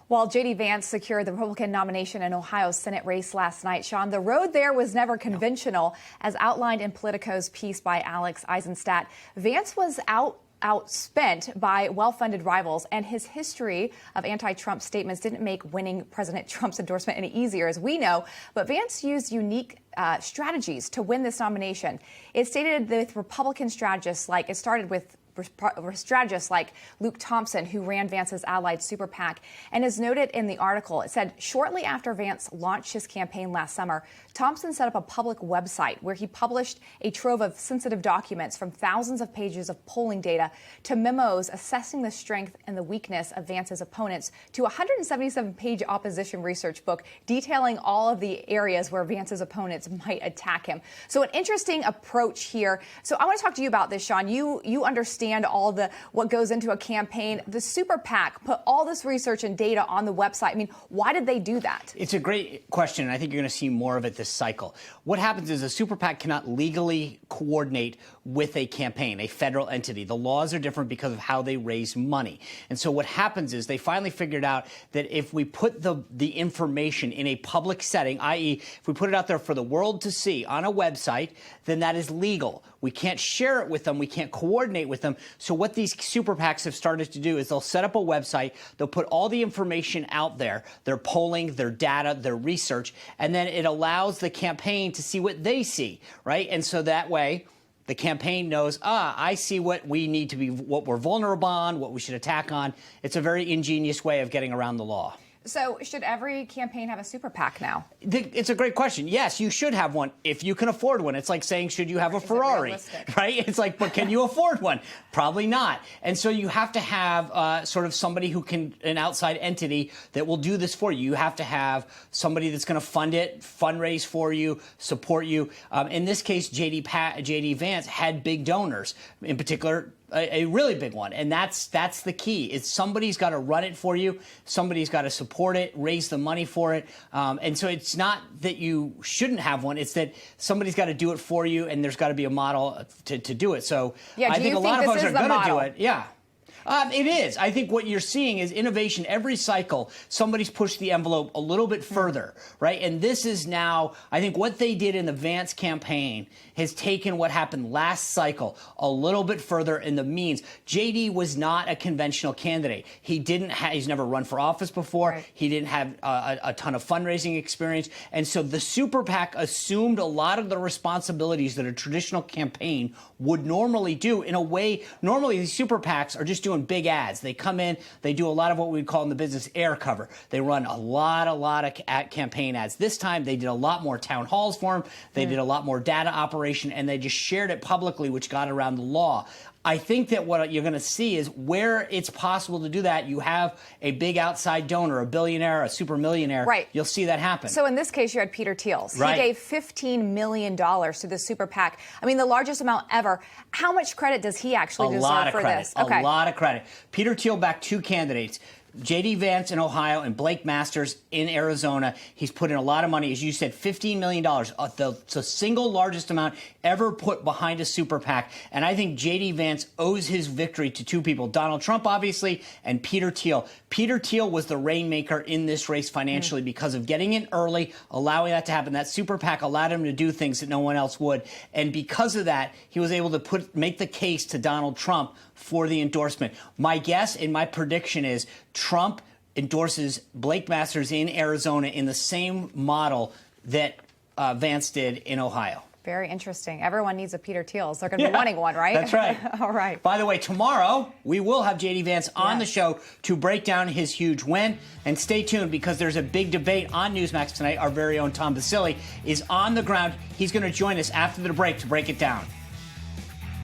While J.D. Vance secured the Republican nomination in Ohio's Senate race last night, Sean, the road there was never conventional. As outlined in Politico's piece by Alex Eisenstadt, Vance was outspent by well-funded rivals, and his history of anti-Trump statements didn't make winning President Trump's endorsement any easier, as we know. But Vance used unique strategies to win this nomination. It stated with Republican strategists like strategists like Luke Thompson, who ran Vance's allied super PAC. And as noted in the article, it said shortly after Vance launched his campaign last summer, Thompson set up a public website where he published a trove of sensitive documents, from thousands of pages of polling data to memos assessing the strength and the weakness of Vance's opponents, to a 177-page opposition research book detailing all of the areas where Vance's opponents might attack him. So an interesting approach here. So I want to talk to you about this, Sean. You understand all what goes into a campaign. The super PAC put all this research and data on the website. I mean, why did they do that? It's a great question, and I think you're going to see more of it this cycle. What happens is a super PAC cannot legally coordinate with a campaign, a federal entity. The laws are different because of how they raise money. And so what happens is they finally figured out that if we put the information in a public setting, i.e., if we put it out there for the world to see on a website, then that is legal. We can't share it with them. We can't coordinate with them. So what these super PACs have started to do is they'll set up a website. They'll put all the information out there, their polling, their data, their research, and then it allows the campaign to see what they see, right? And so that way, the campaign knows, I see what we need to be, what we're vulnerable on, what we should attack on. It's a very ingenious way of getting around the law. So should every campaign have a super PAC now? It's a great question. Yes, you should have one if you can afford one. It's like saying, should you have a Ferrari? Right? It's like, but can you afford one? Probably not. And so you have to have sort of somebody who can, an outside entity that will do this for you. You have to have somebody that's going to fund it, fundraise for you, support you. In this case, J.D. Vance had big donors, in particular, a really big one. And that's the key. It's somebody's got to run it for you. Somebody's got to support it, raise the money for it. And so it's not that you shouldn't have one. It's that somebody's got to do it for you, and there's got to be a model to do it. So yeah, I think a lot of folks are going to do it. Yeah. It is. I think what you're seeing is innovation. Every cycle, somebody's pushed the envelope a little bit further, right? And this is now, I think what they did in the Vance campaign has taken what happened last cycle a little bit further in the means. JD was not a conventional candidate. He's never run for office before. Right. He didn't have a ton of fundraising experience. And so the super PAC assumed a lot of the responsibilities that a traditional campaign would normally do in a way. Normally, these super PACs are just doing big ads. They come in, they do a lot of what we call in the business air cover. They run a lot of campaign ads. This time they did a lot more town halls for him. They did a lot more data operation, and they just shared it publicly, which got around the law. I think that what you're going to see is where it's possible to do that, you have a big outside donor, a billionaire, a super millionaire. Right. You'll see that happen. So in this case, you had Peter Thiel. Right. He gave $15 million to the super PAC. I mean, the largest amount ever. How much credit does he actually deserve for this? A lot of credit. Peter Thiel backed two candidates, J.D. Vance in Ohio and Blake Masters in Arizona. He's put in a lot of money. As you said, $15 million. It's the single largest amount ever put behind a super PAC. And I think J.D. Vance owes his victory to two people, Donald Trump, obviously, and Peter Thiel. Peter Thiel was the rainmaker in this race financially because of getting in early, allowing that to happen. That super PAC allowed him to do things that no one else would. And because of that, he was able to make the case to Donald Trump for the endorsement. My guess and my prediction is Trump endorses Blake Masters in Arizona in the same model that Vance did in Ohio. Very interesting. Everyone needs a Peter Thiel. They're going to be wanting one, right? That's right. All right. By the way, tomorrow we will have J.D. Vance on the show to break down his huge win. And stay tuned, because there's a big debate on Newsmax tonight. Our very own Tom Basile is on the ground. He's going to join us after the break to break it down.